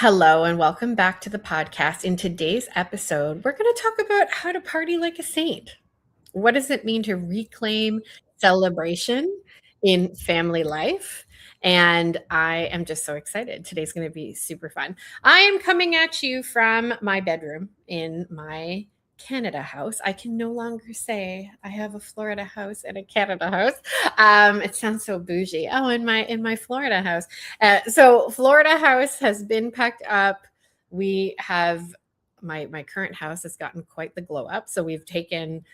Hello and welcome back to the podcast. In today's episode, we're going to talk about how to party like a saint. What does it mean to reclaim celebration in family life? And I am just so excited. Today's going to be super fun. I am coming at you from my bedroom in my Canada house. I can no longer say I have a Florida house and a Canada house. It sounds so bougie. Oh, in my Florida house. So Florida house has been packed up. We have my current house has gotten quite the glow up. So we've taken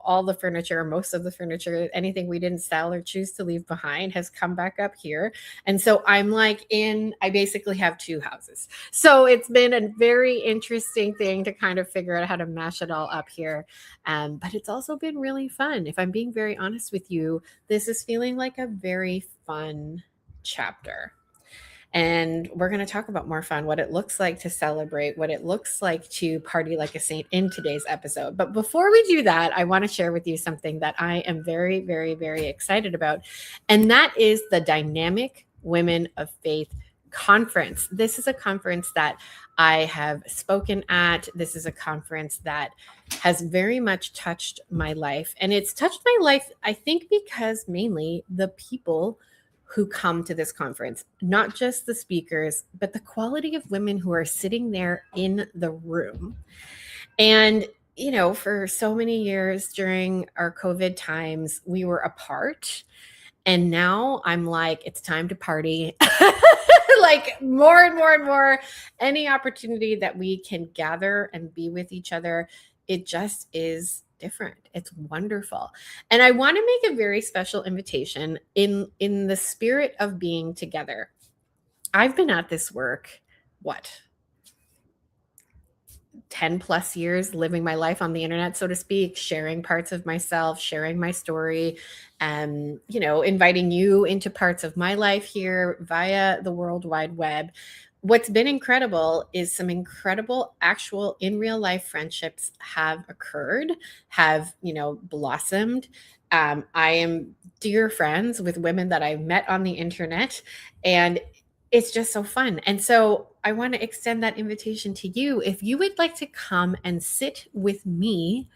all the furniture, most of the furniture, anything we didn't sell or choose to leave behind has come back up here. And so I basically have two houses. So it's been a very interesting thing to kind of figure out how to mash it all up here. But it's also been really fun. If I'm being very honest with you, this is feeling like a very fun chapter. And we're going to talk about more fun, what it looks like to celebrate, what it looks like to party like a saint in today's episode. But before we do that, I want to share with you something that I am very, very, very excited about. And that is the Dynamic Women of Faith Conference. This is a conference that I have spoken at. This is a conference that has very much touched my life. And it's touched my life, I think, because mainly the people who come to this conference, not just the speakers, but the quality of women who are sitting there in the room. And, for so many years during our COVID times, we were apart. And now I'm like, it's time to party. Like more and more and more, any opportunity that we can gather and be with each other, it just is different. It's wonderful. And I want to make a very special invitation in the spirit of being together. I've been at this work, 10 plus years, living my life on the internet, so to speak, sharing parts of myself, sharing my story, and, inviting you into parts of my life here via the World Wide Web. What's been incredible is some incredible actual in real life friendships have occurred, have, blossomed. I am dear friends with women that I've met on the internet, and it's just so fun. And so I want to extend that invitation to you. If you would like to come and sit with me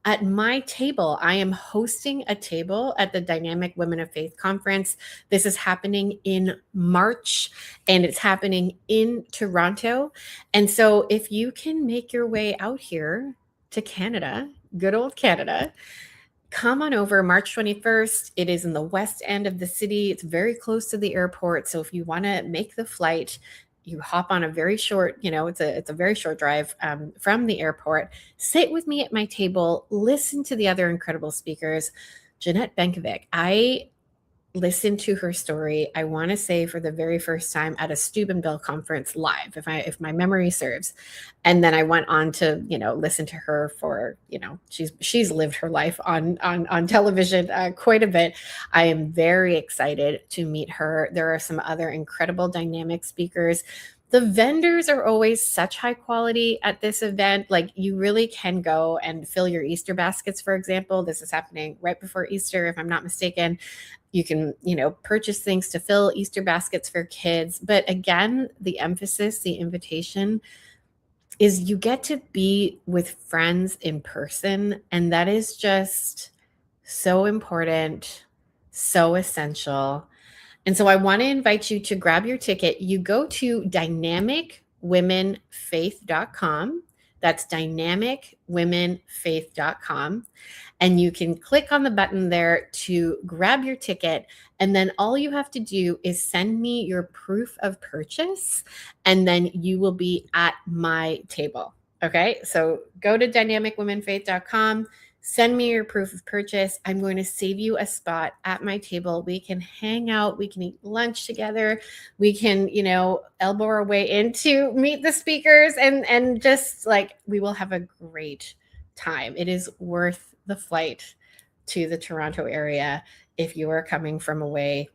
at my table, I am hosting a table at the Dynamic Women of Faith Conference. This is happening in March, and it's happening in Toronto. And so if you can make your way out here to Canada, good old Canada, come on over March 21st. It is in the west end of the city. It's very close to the airport. So if you want to make the flight, you hop on a very short, it's a very short drive from the airport. Sit with me at my table, listen to the other incredible speakers. Jeanette Benkovic, I listened to her story, I want to say for the very first time at a Steubenville conference live, if my memory serves. And then I went on to, listen to her for, she's lived her life on television quite a bit. I am very excited to meet her. There are some other incredible dynamic speakers. The vendors are always such high quality at this event. Like, you really can go and fill your Easter baskets, for example. This is happening right before Easter, if I'm not mistaken. You can, purchase things to fill Easter baskets for kids. But again, the emphasis, the invitation is you get to be with friends in person. And that is just so important, so essential. And so I want to invite you to grab your ticket. You go to dynamicwomenfaith.com. That's dynamicwomenfaith.com. And you can click on the button there to grab your ticket. And then all you have to do is send me your proof of purchase, and then you will be at my table. Okay, so go to dynamicwomenfaith.com. Send me your proof of purchase. I'm going to save you a spot at my table. We can hang out. We can eat lunch together. We can, elbow our way in to meet the speakers, and just like, we will have a great time. It is worth the flight to the Toronto area if you are coming from away.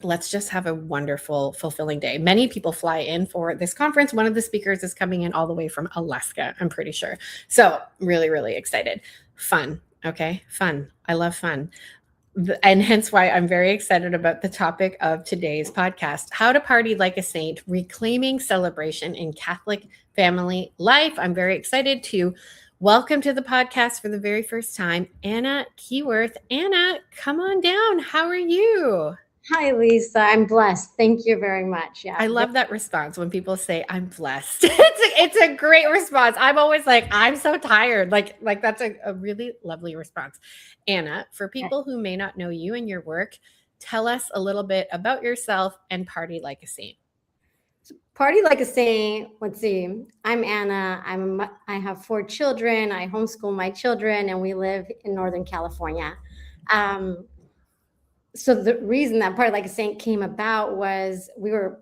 Let's just have a wonderful, fulfilling day. Many people fly in for this conference. One of the speakers is coming in all the way from Alaska, I'm pretty sure. So really, really excited. Fun. Okay. Fun. I love fun. And hence why I'm very excited about the topic of today's podcast, how to party like a saint, reclaiming celebration in Catholic family life. I'm very excited to welcome to the podcast for the very first time, Ana Keyworth. Ana, come on down. How are you? Hi, Lisa. I'm blessed. Thank you very much. Yeah. I love that response when people say I'm blessed. It's a great response. I'm always like, I'm so tired. Like that's a really lovely response. Ana, for people who may not know you and your work, tell us a little bit about yourself and Party Like a Saint. Party like a saint. Let's see. I'm Anna. I have 4 children. I homeschool my children, and we live in Northern California. Um, so the reason that Party Like a Saint came about was we were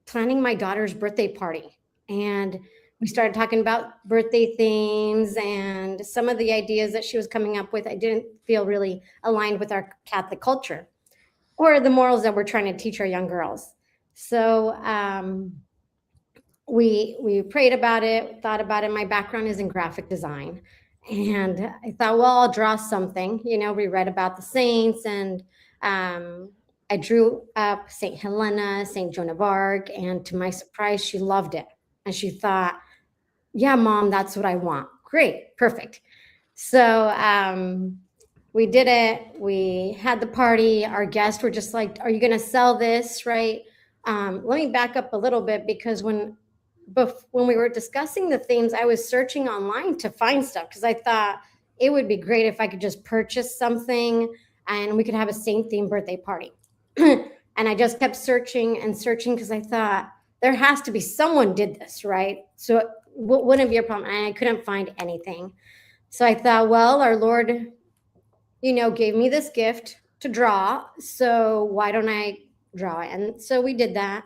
planning my daughter's birthday party, and we started talking about birthday themes and some of the ideas that she was coming up with. I didn't feel really aligned with our Catholic culture or the morals that we're trying to teach our young girls. So we prayed about it, thought about it. My background is in graphic design, and I thought, well, I'll draw something. We read about the saints, and I drew up Saint Helena, Saint Joan of Arc, and to my surprise, she loved it, and she thought, "Yeah, Mom, that's what I want." Great, perfect. So we did it. We had the party. Our guests were just like, "Are you going to sell this?" Right? Let me back up a little bit, because when we were discussing the themes, I was searching online to find stuff, because I thought it would be great if I could just purchase something and we could have a saint themed birthday party. And I just kept searching and searching, because I thought there has to be someone did this, right? So it wouldn't be a problem. And I couldn't find anything. So I thought, well, our Lord, gave me this gift to draw. So why don't I draw it? And so we did that.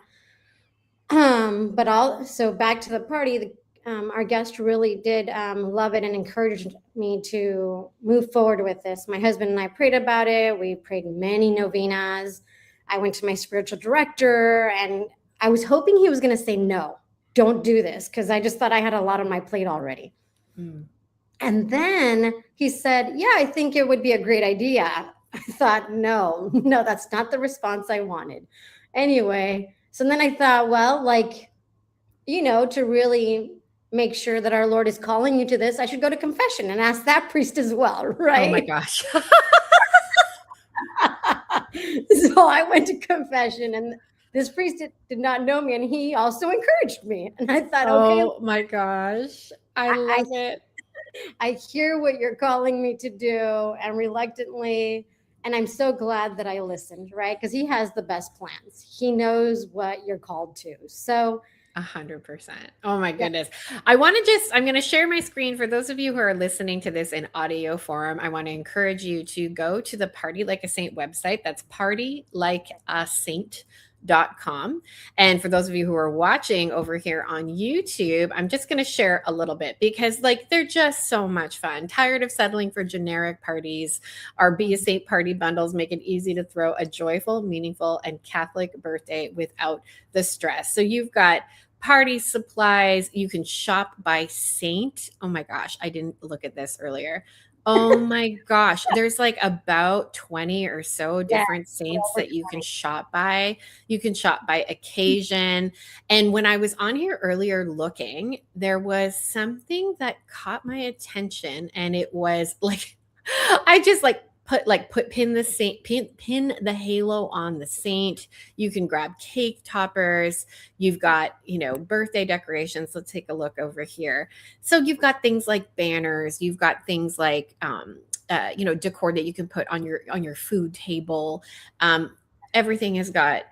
So back to the party, our guest really did love it and encouraged me to move forward with this. My husband and I prayed about it. We prayed many novenas. I went to my spiritual director, and I was hoping he was going to say, no, don't do this, because I just thought I had a lot on my plate already. And then he said, yeah, I think it would be a great idea. I thought, no, that's not the response I wanted. Anyway, so then I thought, well, to really make sure that our Lord is calling you to this, I should go to confession and ask that priest as well, right? Oh my gosh. So I went to confession, and this priest did not know me, and he also encouraged me. And I thought, okay. Oh my gosh. I love it. I hear what you're calling me to do, and reluctantly, and I'm so glad that I listened, right? Because he has the best plans. He knows what you're called to. So 100%. Oh my goodness. I'm going to share my screen for those of you who are listening to this in audio form. I want to encourage you to go to the Party Like a Saint website. That's partylikeasaint.com. And for those of you who are watching over here on YouTube, I'm just going to share a little bit, because they're just so much fun. Tired of settling for generic parties? Our Be a Saint party bundles make it easy to throw a joyful, meaningful, and Catholic birthday without the stress. So you've got party supplies. You can shop by saint. Oh my gosh, I didn't look at this earlier. Oh my gosh, there's about 20 or so different saints that you can shop by. You can shop by occasion. And when I was on here earlier looking, there was something that caught my attention, and it was I just pin the halo on the saint. You can grab cake toppers. You've got, birthday decorations. Let's take a look over here. So you've got things like banners. You've got things like, decor that you can put on your food table. Everything has got,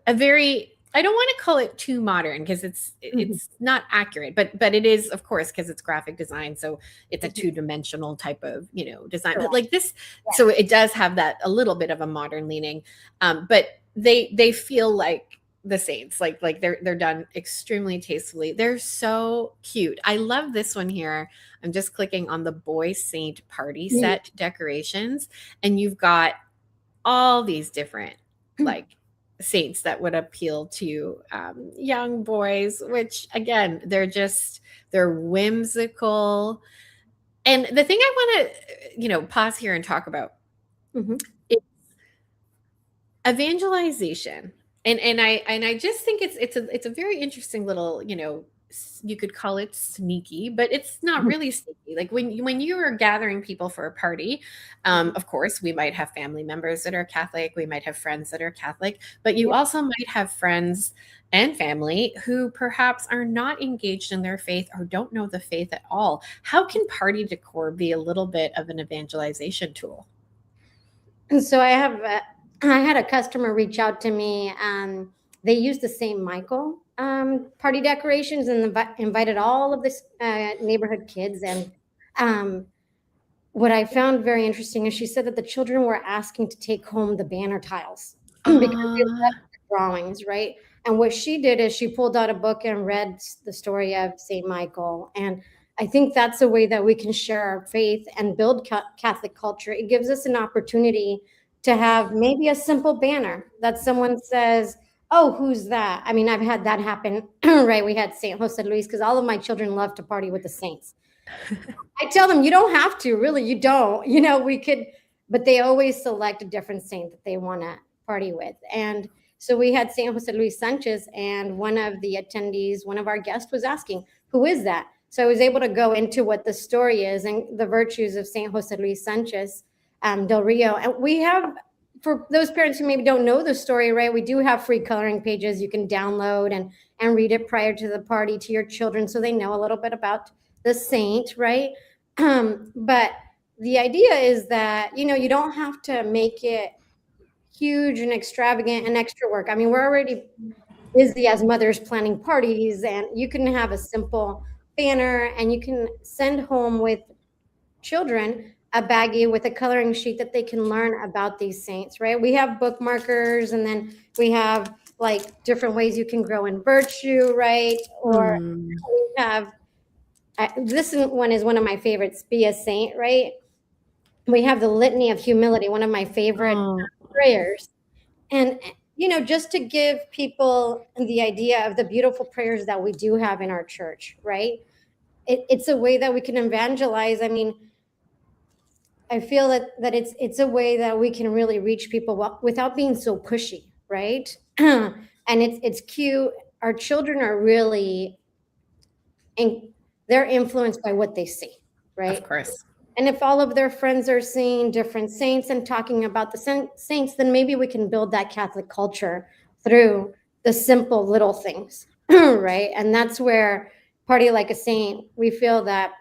a very, I don't want to call it too modern, because it's not accurate, but it is, of course, because it's graphic design. So it's a two-dimensional type of, design, but like this. So it does have that a little bit of a modern leaning, but they feel like the saints, like they're done extremely tastefully. They're so cute. I love this one here. I'm just clicking on the boy saint party set decorations, and you've got all these different saints that would appeal to young boys, which again, they're whimsical. And the thing I want to, pause here and talk about Evangelization. And I just think it's a very interesting little, you could call it sneaky, but it's not really sneaky. Like when you are gathering people for a party, of course we might have family members that are Catholic, we might have friends that are Catholic, but you Yeah. also might have friends and family who perhaps are not engaged in their faith or don't know the faith at all. How can party decor be a little bit of an evangelization tool? And so I had a customer reach out to me. They used the St. Michael party decorations and invited all of this neighborhood kids. And um, what I found very interesting is she said that the children were asking to take home the banner tiles because they Uh, loved the drawings, right? And what she did is she pulled out a book and read the story of St. Michael. And I think that's a way that we can share our faith and build Catholic culture. It gives us an opportunity to have maybe a simple banner that someone says, "Oh, who's that?" I mean, I've had that happen, right? We had St. Jose Luis because all of my children love to party with the saints. I tell them, you don't have to, really, you don't. We could, but they always select a different saint that they want to party with. And so we had St. Jose Luis Sanchez, and one of the attendees, one of our guests, was asking, who is that? So I was able to go into what the story is and the virtues of St. Jose Luis Sanchez del Rio. And we have, for those parents who maybe don't know the story, right, we do have free coloring pages you can download and read it prior to the party to your children so they know a little bit about the saint, right? But the idea is that, you don't have to make it huge and extravagant and extra work. I mean, we're already busy as mothers planning parties, and you can have a simple banner and you can send home with children a baggie with a coloring sheet that they can learn about these saints, right? We have bookmarkers, and then we have like different ways you can grow in virtue, right? Or hmm. we have this one is one of my favorites, be a saint, right? We have the litany of humility, one of my favorite Oh, prayers. And, just to give people the idea of the beautiful prayers that we do have in our church, right? It's a way that we can evangelize. I mean, I feel that it's a way that we can really reach people without being so pushy, right? And it's cute. Our children are really, and they're influenced by what they see, of right? course. And if all of their friends are seeing different saints and talking about the saints, then maybe we can build that Catholic culture through the simple little things, right? And that's where Party Like a Saint, we feel that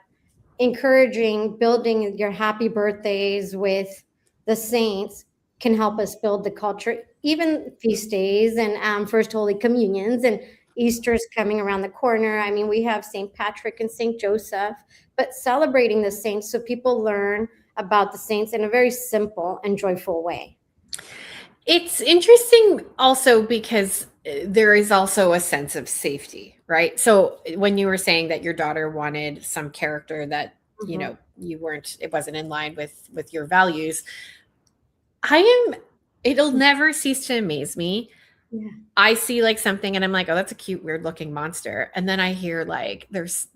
encouraging, building your happy birthdays with the saints can help us build the culture. Even feast days and First Holy Communions and Easter's coming around the corner. I mean, we have St. Patrick and St. Joseph, but celebrating the saints so people learn about the saints in a very simple and joyful way. It's interesting also because there is also a sense of safety, right? So when you were saying that your daughter wanted some character that, Mhm. you weren't, it wasn't in line with your values, I am, it'll never cease to amaze me. Yeah. I see like something and I'm like, oh, that's a cute, weird looking monster. And then I hear like there's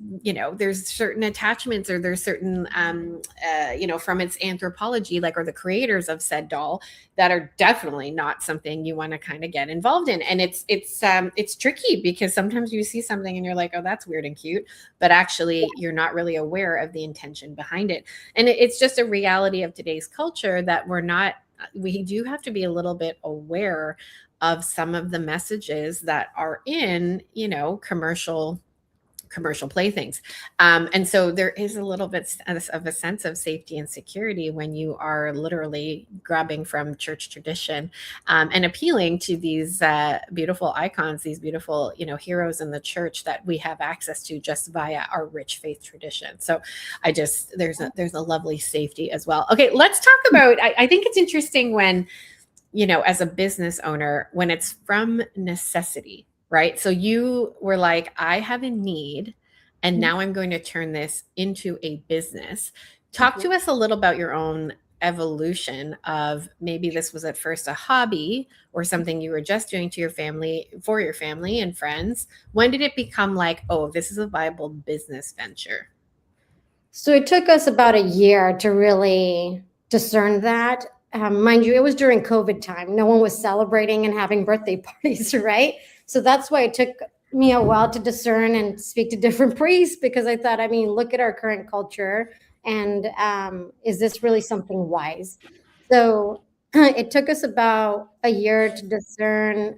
certain attachments or there's certain from its anthropology, like or the creators of said doll that are definitely not something you want to kind of get involved in. And it's tricky because sometimes you see something and you're like, oh, that's weird and cute, but actually you're not really aware of the intention behind it. And it's just a reality of today's culture that we do have to be a little bit aware of some of the messages that are in, commercial playthings. And so there is a little bit of a sense of safety and security when you are literally grabbing from church tradition and appealing to these beautiful icons, these beautiful, heroes in the church that we have access to just via our rich faith tradition. So there's a lovely safety as well. Okay, let's talk about, I think it's interesting when, as a business owner, when it's from necessity, right? So you were like, I have a need, and now I'm going to turn this into a business. Talk Mhm. to us a little about your own evolution of maybe this was at first a hobby or something you were just doing to your family for your family and friends. When did it become like, oh, this is a viable business venture? So it took us about a year to really discern that. mind you, it was during COVID time. No one was celebrating and having birthday parties, right? So that's why it took me a while to discern and speak to different priests, because I thought, I mean, look at our current culture, and is this really something wise? So it took us about a year to discern,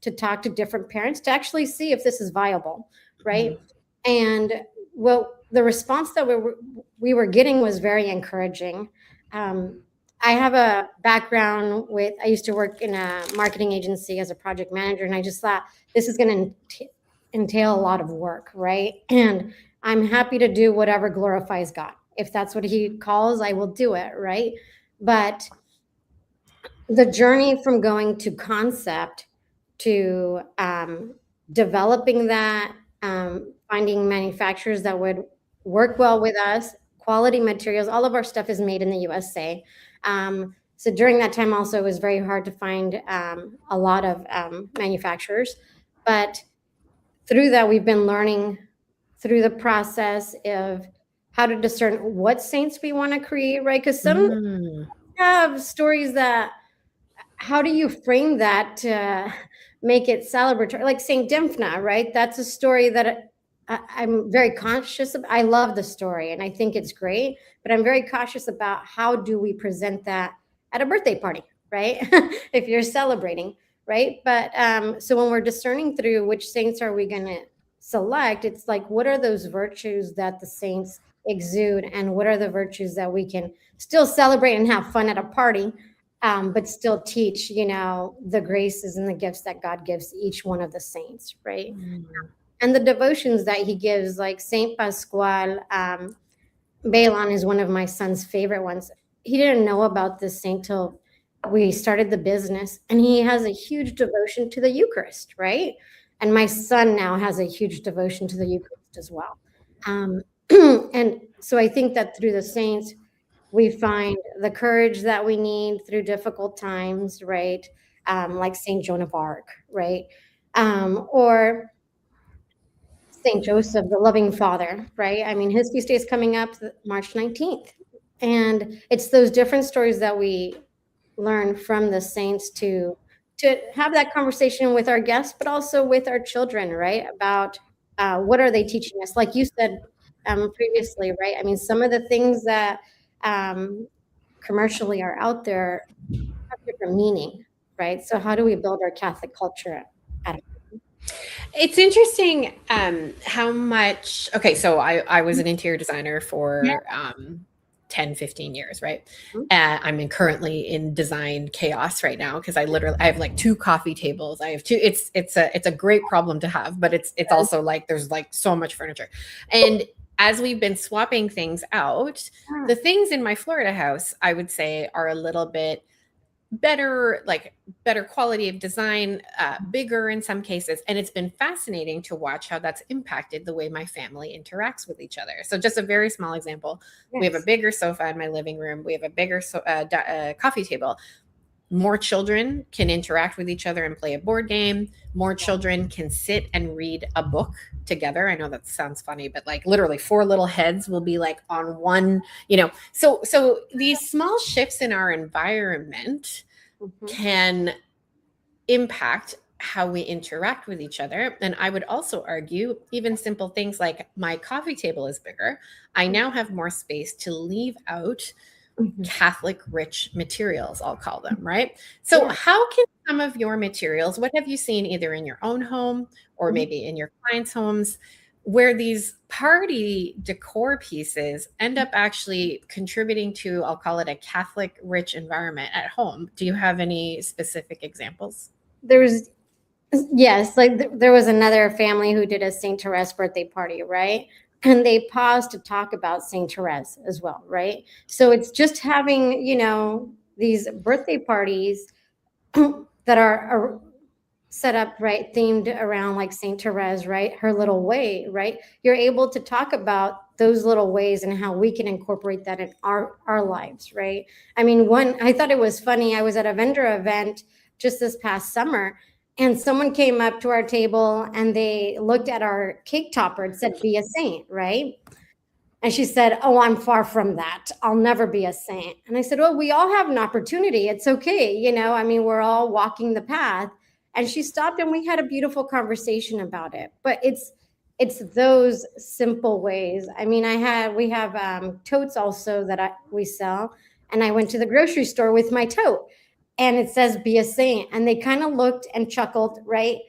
to talk to different parents to actually see if this is viable, right? Mhm. And well, the response that we were getting was very encouraging. Um, I have a background with, I used to work in a marketing agency as a project manager, and I just thought this is going to entail a lot of work, right? And I'm happy to do whatever glorifies God. If that's what He calls, I will do it, right? But the journey from going to concept to developing that, finding manufacturers that would work well with us, quality materials. All of our stuff is made in the USA. So during that time, also, it was very hard to find a lot of manufacturers. But through that, we've been learning through the process of how to discern what saints we want to create, right? Because some Mm. have stories that, how do you frame that to make it celebratory? Like Saint Dymphna, right? That's a story that I'm very conscious of. I love the story and I think it's great, but I'm very cautious about how do we present that at a birthday party, right? If you're celebrating, right? But so when we're discerning through which saints are we going to select, it's like, what are those virtues that the saints exude, and what are the virtues that we can still celebrate and have fun at a party, but still teach, the graces and the gifts that God gives each one of the saints, right? Mm. And the devotions that He gives, like Saint Pasquale, Balon is one of my son's favorite ones. He didn't know about this saint till we started the business, and he has a huge devotion to the Eucharist, right? And my son now has a huge devotion to the Eucharist as well. Um, and so I think that through the saints, we find the courage that we need through difficult times, right? Like Saint Joan of Arc, right? Or Saint Joseph, the loving father, right? I mean, his feast day is coming up March 19th. And it's those different stories that we learn from the saints to have that conversation with our guests, but also with our children, right? About what are they teaching us? Like you said previously, right? I mean, some of the things that um, commercially are out there have different meaning, right? So how do we build our Catholic culture at home? It's interesting how much. Okay, so I was an interior designer Yeah. for 10, 15 years, right? I'm currently in design chaos right now because I have like two coffee tables. I have two. It's a great problem to have, but it's also like there's like so much furniture, and as we've been swapping things out, the things in my Florida house I would say are a little bit better, like better quality of design, bigger in some cases, and it's been fascinating to watch how that's impacted the way my family interacts with each other. So just a very small example, we have a Yes. bigger sofa in my living room, we have a bigger coffee table. More children can interact with each other and play a board game. More children can sit and read a book together. I know that sounds funny, but like literally four little heads will be like on one, so these small shifts in our environment Mhm. can impact how we interact with each other. And I would also argue, even simple things like my coffee table is bigger. I now have more space to leave out Mhm. Catholic rich materials, I'll call them, right? So, Yeah. how can some of your materials, what have you seen either in your own home or Mhm. maybe in your clients' homes, where these party decor pieces end up actually contributing to, I'll call it a Catholic rich environment at home? Do you have any specific examples? There's Yes, like there was another family who did a Saint Therese birthday party, right? And they paused to talk about Saint Therese as well, right? So it's just having, these birthday parties that are set up, right, themed around like Saint Therese, right, her little way, right? You're able to talk about those little ways and how we can incorporate that in our lives, right? I mean, one, I thought it was funny. I was at a vendor event just this past summer, and someone came up to our table and they looked at our cake topper. It said "Be a Saint," right? And she said, "Oh, I'm far from that. I'll never be a saint." And I said, "Well, we all have an opportunity. It's okay. I mean, we're all walking the path." And she stopped and we had a beautiful conversation about it. But it's those simple ways. I mean, we have totes also that we sell. And I went to the grocery store with my tote and it says "Be a saint." And they kind of looked and chuckled, right?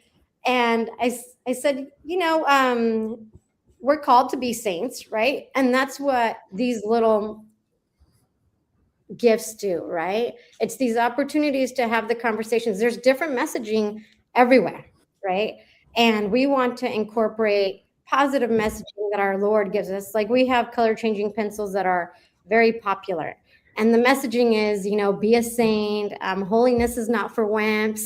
And I said, we're called to be saints, right? And that's what these little gifts do, right? It's these opportunities to have the conversations. There's different messaging everywhere, right? And we want to incorporate positive messaging that our Lord gives us. Like we have color changing pencils that are very popular. And the messaging is, be a saint. Holiness is not for wimps.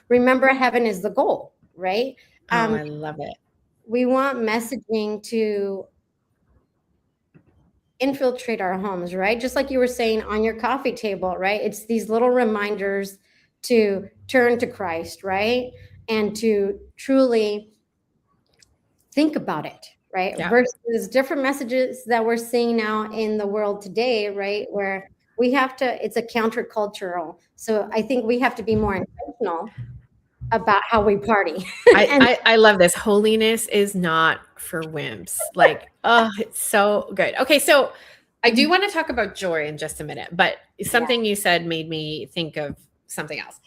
Remember, heaven is the goal, right? Oh, Um, I love it. we want messaging to infiltrate our homes, right? Just like you were saying on your coffee table, right? It's these little reminders to turn to Christ, right? And to truly think about it, right? Yeah. Versus different messages that we're seeing now in the world today, right? Where it's a countercultural. So I think we have to be more intentional about how we party. I, And I I love this. Holiness is not for wimps. Like, oh, it's so good. Okay, so I do want to talk about joy in just a minute, but yeah, something you said made me think of something else.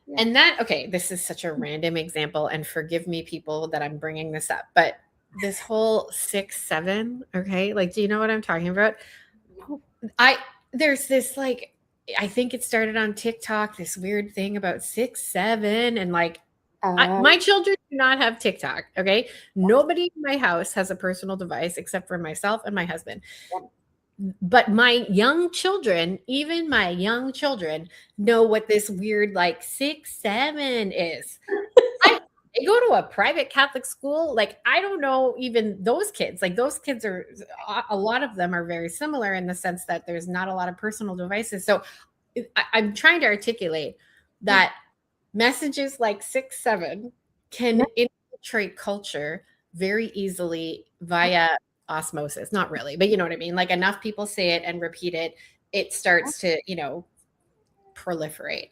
yeah. And that, okay, this is such a random example, and forgive me, people, that I'm bringing this up, but this whole 6-7, okay, like, do you know what I'm talking about? No. I There's this, like, I think it started on TikTok, this weird thing about 6-7, and like, Uh, my children do not have TikTok. Okay, nobody in my house has a personal device except for myself and my husband. But my young children, even my young children, know what this weird like 6-7 is. I They go to a private Catholic school. Like, I don't know even those kids. Like, those kids are, a lot of them are very similar in the sense that there's not a lot of personal devices. So I'm trying to articulate yeah. that messages like 6-7 can infiltrate culture very easily via osmosis. Not really, but you know what I mean? Like, enough people say it and repeat it, it starts to, proliferate.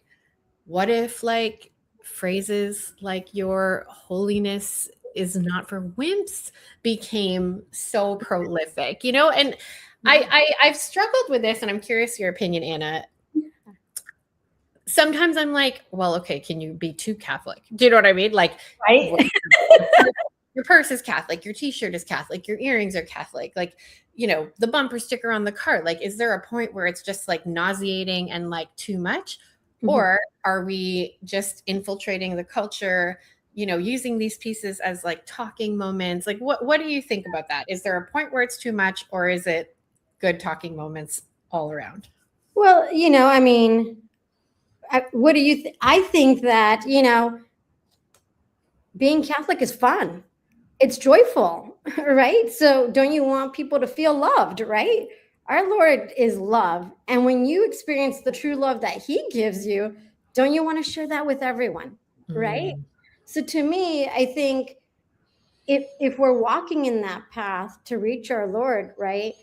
What if, like, phrases like "your holiness is not for wimps" became so prolific, and I've struggled with this, and I'm curious your opinion, Anna. Sometimes I'm like, well, okay, can you be too Catholic? Do you know what I mean? Like, Right? what, your purse is Catholic, your t-shirt is Catholic, your earrings are Catholic, like, the bumper sticker on the car. Like, is there a point where it's just like nauseating and like too much? Or are we just infiltrating the culture, using these pieces as like talking moments? Like, what do you think about that? Is there a point where it's too much, or is it good talking moments all around? Well, I mean, what do you I think that, being Catholic is fun. It's joyful, right? So don't you want people to feel loved, right? Our Lord is love. And when you experience the true love that he gives you, don't you want to share that with everyone, right? Mm. So to me, I think if we're walking in that path to reach our Lord, right?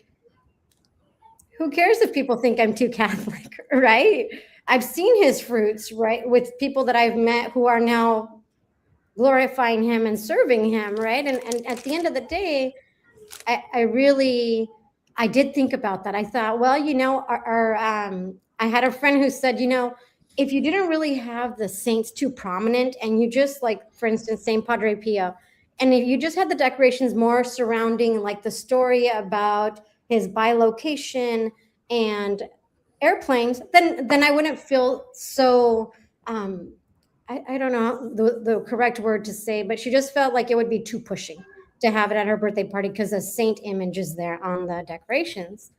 Who cares if people think I'm too Catholic, right? I've seen his fruits, right, with people that I've met who are now glorifying him and serving him, right? And at the end of the day, I really, I did think about that. I thought, well, I had a friend who said, if you didn't really have the saints too prominent and you just like, for instance, Saint Padre Pio, and if you just had the decorations more surrounding like the story about his bilocation and airplanes, then I wouldn't feel so, I don't know the correct word to say, but she just felt like it would be too pushing to have it at her birthday party because a saint image is there on the decorations.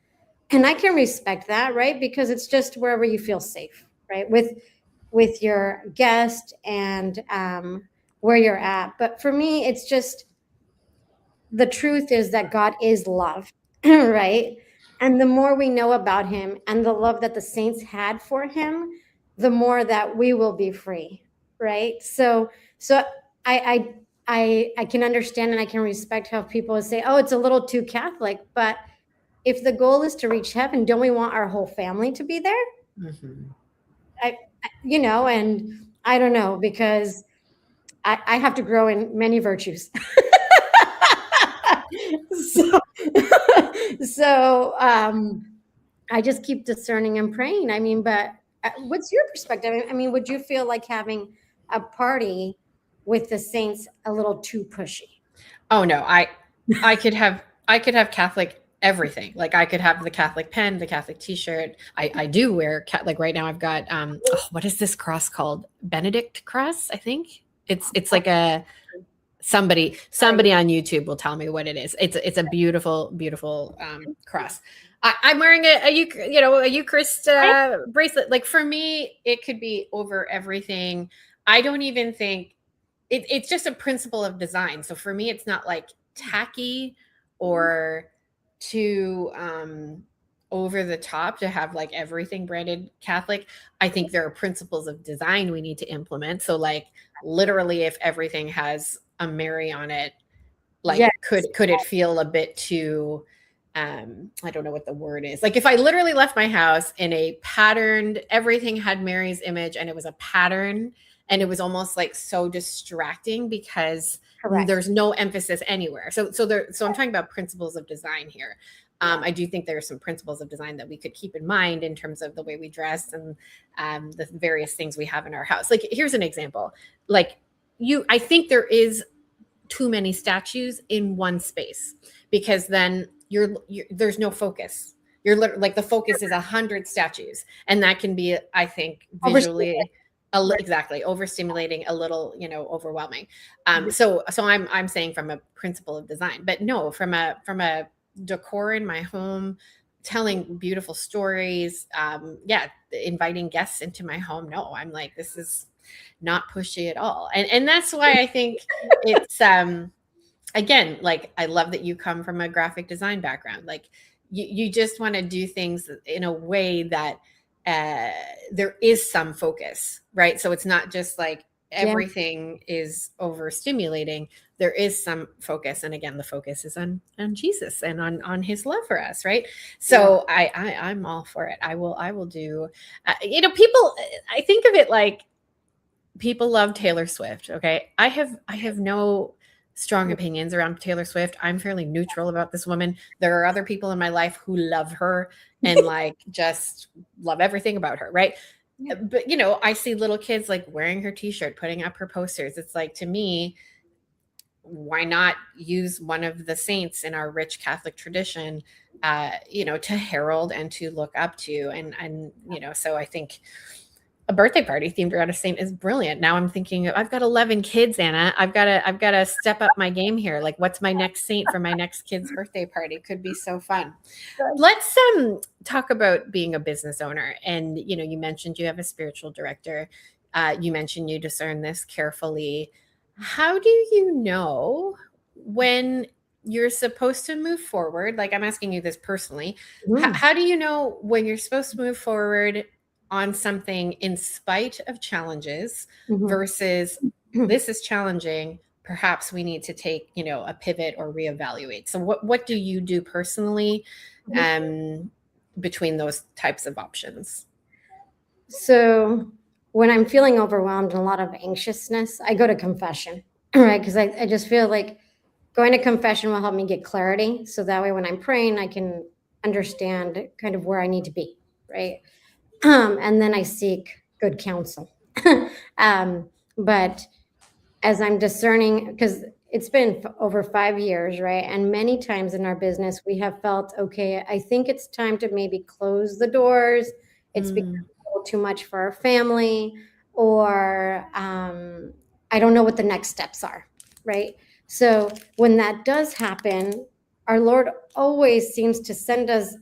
And I can respect that, right? Because it's just wherever you feel safe, right? With your guest and where you're at. But for me, it's just the truth is that God is love, right? And the more we know about him and the love that the saints had for him, the more that we will be free, right? So I I can understand and I can respect how people would say, oh, it's a little too Catholic. But if the goal is to reach heaven, don't we want our whole family to be there? Mhm. And I don't know, because I have to grow in many virtues. so, so I just keep discerning and praying. I mean, but what's your perspective? I mean, would you feel like having a party with the saints a little too pushy? Oh no, I could have Catholic everything. Like I could have the Catholic pen, the Catholic T-shirt. I do wear like right now. I've got what is this cross called? Benedict cross, I think. It's like a somebody on YouTube will tell me what it is. It's a beautiful cross. I'm wearing a Eucharist bracelet. Like for me, it could be over everything. I don't even think it's just a principle of design. So for me, it's not like tacky or too over the top to have like everything branded Catholic. I think there are principles of design we need to implement. So like literally if everything has a Mary on it, Yes, like could it feel a bit too I don't know what the word is. Like if I literally left my house in a patterned, everything had Mary's image and it was a pattern and it was almost like so distracting because correct. there's no emphasis anywhere. So I'm talking about principles of design here. Yeah. I do think there are some principles of design that we could keep in mind in terms of the way we dress and the various things we have in our house. Like here's an example. Like I think there is too many statues in one space because then there's no focus. You're like the focus is 100 statues, and that can be, I think, Overstimulated. visually exactly overstimulating, a little, overwhelming. So I'm saying from a principle of design, but no, from a decor in my home, telling beautiful stories, yeah, inviting guests into my home. No, I'm like, this is not pushy at all, and that's why I think it's again, like I love that you come from a graphic design background. Like you just want to do things in a way that uh, there is some focus, right? So it's not just like Yeah. everything is overstimulating. There is some focus, and again, the focus is on Jesus and on His love for us, right? Yeah. So I'm all for it. I will do. People. I think of it like people love Taylor Swift. Okay. I have no strong opinions around Taylor Swift. I'm fairly neutral about this woman. There are other people in my life who love her and like just love everything about her, right? Yeah. But I see little kids like wearing her t-shirt, putting up her posters. It's like, to me, why not use one of the saints in our rich Catholic tradition, to herald and to look up to? And so I think a birthday party themed around a saint is brilliant. Now I'm thinking I've got 11 kids, Anna. I've got to step up my game here. Like, what's my next saint for my next kid's birthday party? Could be so fun. Let's talk about being a business owner. And you mentioned you have a spiritual director. You mentioned you discern this carefully. How do you know when you're supposed to move forward? Like, I'm asking you this personally. Mhm. How do you know when you're supposed to move forward on something in spite of challenges Mhm. versus this is challenging, perhaps we need to take a pivot or reevaluate? So what do you do personally Mhm. um between those types of options? So when I'm feeling overwhelmed and a lot of anxiousness, I go to confession, right? Because I just feel like going to confession will help me get clarity. So that way, when I'm praying, I can understand kind of where I need to be, right? And then I seek good counsel. But as I'm discerning, because it's been over 5 years, right? And many times in our business, we have felt, okay, I think it's time to maybe close the doors. It's become Mm, a little too much for our family, or I don't know what the next steps are, right? So when that does happen, our Lord always seems to send us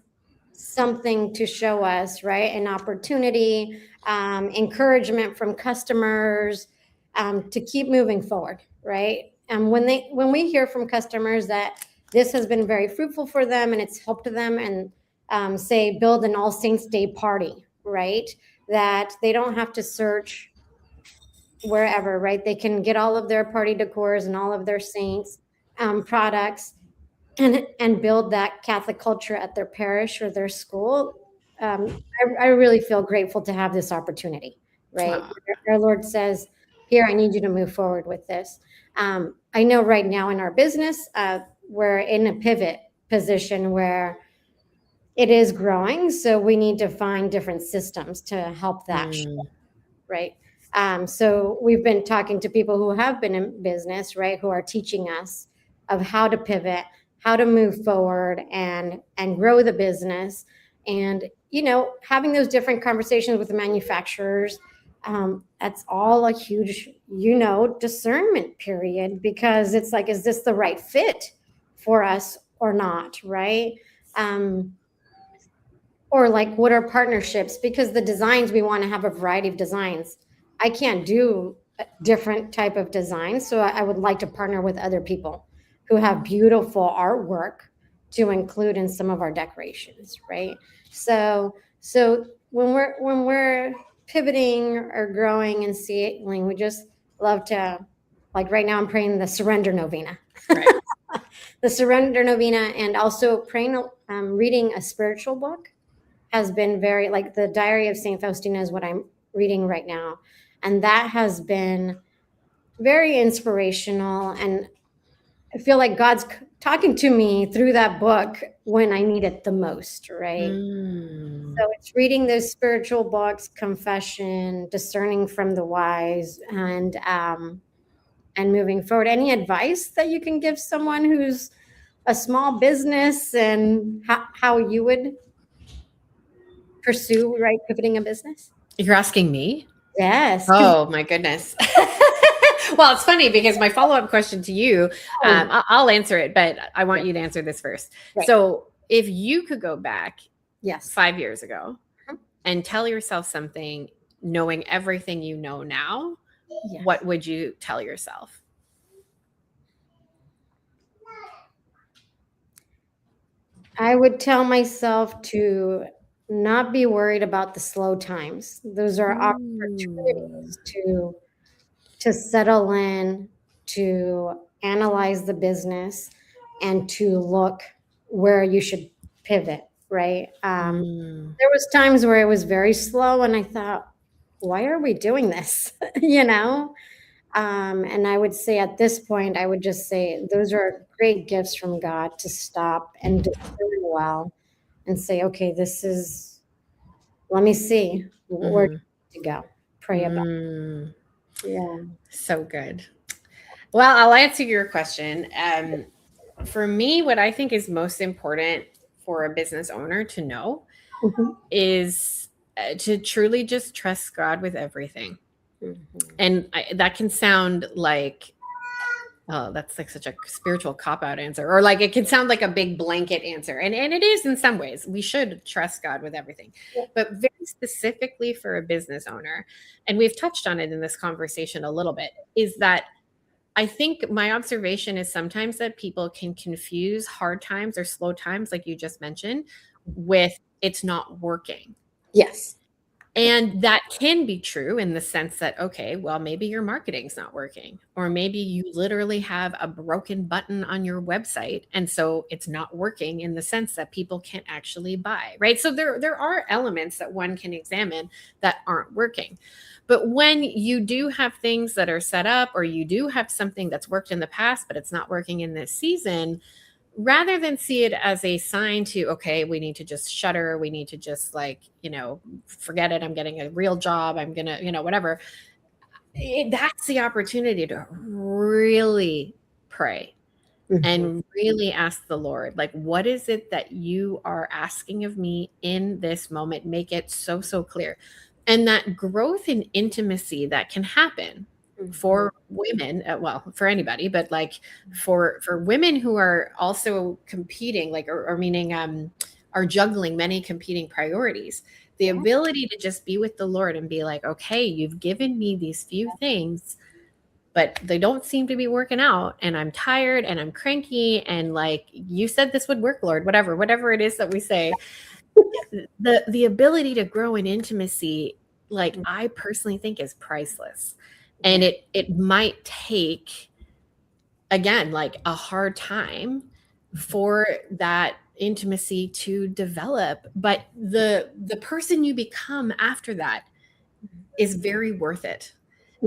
something to show us, right? An opportunity, encouragement from customers, to keep moving forward, right? And when we hear from customers that this has been very fruitful for them and it's helped them, and say build an All Saints Day party, right? That they don't have to search wherever, right? They can get all of their party decors and all of their saints products and build that Catholic culture at their parish or their school. I really feel grateful to have this opportunity, right? Aw. Our Lord says, "Here, I need you to move forward with this." I know right now in our business, we're in a pivot position where it is growing, so we need to find different systems to help that, Mm, right? So we've been talking to people who have been in business, right, who are teaching us of how to pivot, how to move forward, and grow the business, and having those different conversations with the manufacturers. That's all a huge, discernment period, because it's like, is this the right fit for us or not, right? Um, or like, what are partnerships? Because the designs, we want to have a variety of designs. I can't do a different type of designs, so I would like to partner with other people who have beautiful artwork to include in some of our decorations, right? So when we're pivoting or growing and scaling, we just love to, like right now I'm praying the surrender novena. right. The surrender novena, and also praying, reading a spiritual book has been very, like, the Diary of Saint Faustina is what I'm reading right now, and that has been very inspirational, and I feel like God's talking to me through that book when I need it the most, right? Mm. So it's reading those spiritual books, confession, discerning from the wise, and moving forward. Any advice that you can give someone who's a small business, and how you would pursue, right, pivoting a business? You're asking me? Yes, because Oh my goodness. Well, it's funny because my follow-up question to you, I'll answer it, but I want you to answer this first. right. So, if you could go back Yes. 5 years ago and tell yourself something, knowing everything you know now, Yes. what would you tell yourself? I would tell myself to not be worried about the slow times. Those are Mm. opportunities to settle in, to analyze the business, and to look where you should pivot, right? Mm. There was times where it was very slow, and I thought, "Why are we doing this?" You know? And I would say at this point, I would just say those are great gifts from God to stop and discern well and say, okay, this is, let me see where Mhm. to go. Pray about Mm. it. Yeah. So good. Well, I'll answer your question. For me, what I think is most important for a business owner to know Mhm. is to truly just trust God with everything. Mhm. And that can sound like, oh, that's like such a spiritual cop out answer, or like it can sound like a big blanket answer. And it is in some ways. We should trust God with everything. Yeah. But very specifically for a business owner, and we've touched on it in this conversation a little bit, is that I think my observation is sometimes that people can confuse hard times or slow times, like you just mentioned, with it's not working. Yes. And that can be true in the sense that, okay, well, maybe your marketing's not working, or maybe you literally have a broken button on your website. And so it's not working in the sense that people can't actually buy, right? So there are elements that one can examine that aren't working. But when you do have things that are set up, or you do have something that's worked in the past, but it's not working in this season, rather than see it as a sign to, okay, we need to just shutter, we need to just, like, forget it, I'm getting a real job, I'm gonna, whatever, that's the opportunity to really pray Mhm. and really ask the Lord, like, what is it that you are asking of me in this moment? Make it so, so clear. And that growth in intimacy that can happen Mhm. for women, well, for anybody, but like for women who are also competing, like, or meaning, are juggling many competing priorities, the Yeah. ability to just be with the Lord and be like, okay, you've given me these few things, but they don't seem to be working out, and I'm tired and I'm cranky, and like, you said this would work, Lord, whatever it is that we say. The ability to grow in intimacy, like, I personally think is priceless. And it might take, again, like a hard time for that intimacy to develop, but the person you become after that is very worth it.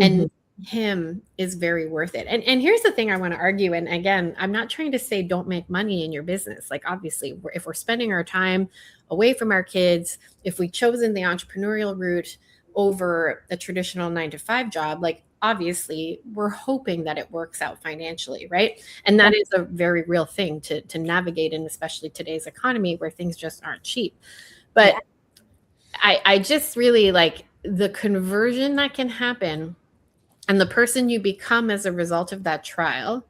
And Mhm. him is very worth it. And here's the thing I want to argue. And again, I'm not trying to say don't make money in your business. Like, obviously, if we're spending our time away from our kids, if we chosen the entrepreneurial route over a traditional 9 to 5 job, like, obviously we're hoping that it works out financially, right? And that is a very real thing to navigate in, especially today's economy where things just aren't cheap. But Yeah. I just really like the conversion that can happen and the person you become as a result of that trial,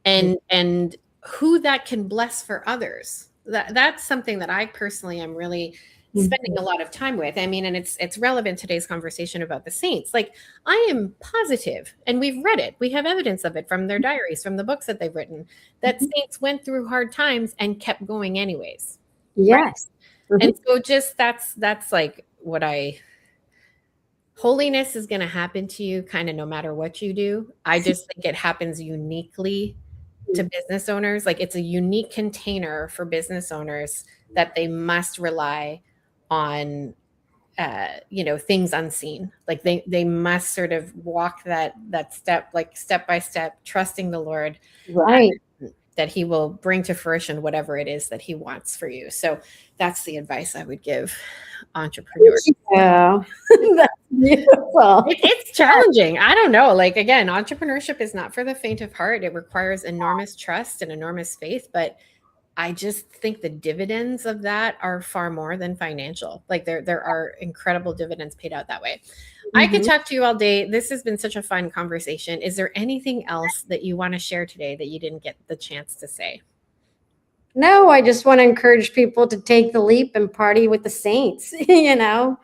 and who that can bless for others. That's something that I personally am really spending Mhm. a lot of time with. I mean, and it's relevant to today's conversation about the saints. Like, I am positive, and we've read it, we have evidence of it from their diaries, from the books that they've written, that Mhm. saints went through hard times and kept going anyways, right? Yes. And Mhm. so just that's like what I holiness is going to happen to you kind of no matter what you do. I just think it happens uniquely to business owners. Like, it's a unique container for business owners that they must rely on, things unseen. Like, they must sort of walk that step, like step by step, trusting the Lord, Right. that he will bring to fruition whatever it is that he wants for you. So that's the advice I would give entrepreneurs. Yeah. That's beautiful. It's challenging. I don't know. Like, again, entrepreneurship is not for the faint of heart. It requires enormous trust and enormous faith, but I just think the dividends of that are far more than financial. Like, there are incredible dividends paid out that way. I could Mhm. talk to you all day. This has been such a fun conversation. Is there anything else that you want to share today that you didn't get the chance to say? No, I just want to encourage people to take the leap and party with the saints, you know?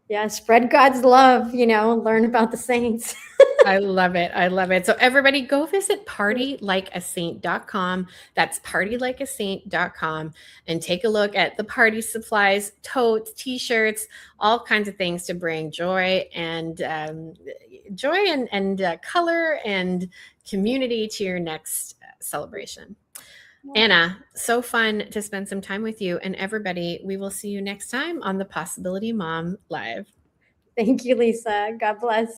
Yeah, spread God's love, learn about the saints. I love it. I love it. So everybody go visit partylikeasaint.com. That's partylikeasaint.com, and take a look at the party supplies, totes, t-shirts, all kinds of things to bring joy and color and community to your next celebration. Anna, so fun to spend some time with you, and everybody, we will see you next time on the Possibility Mom Live. Thank you, Lisa. God bless.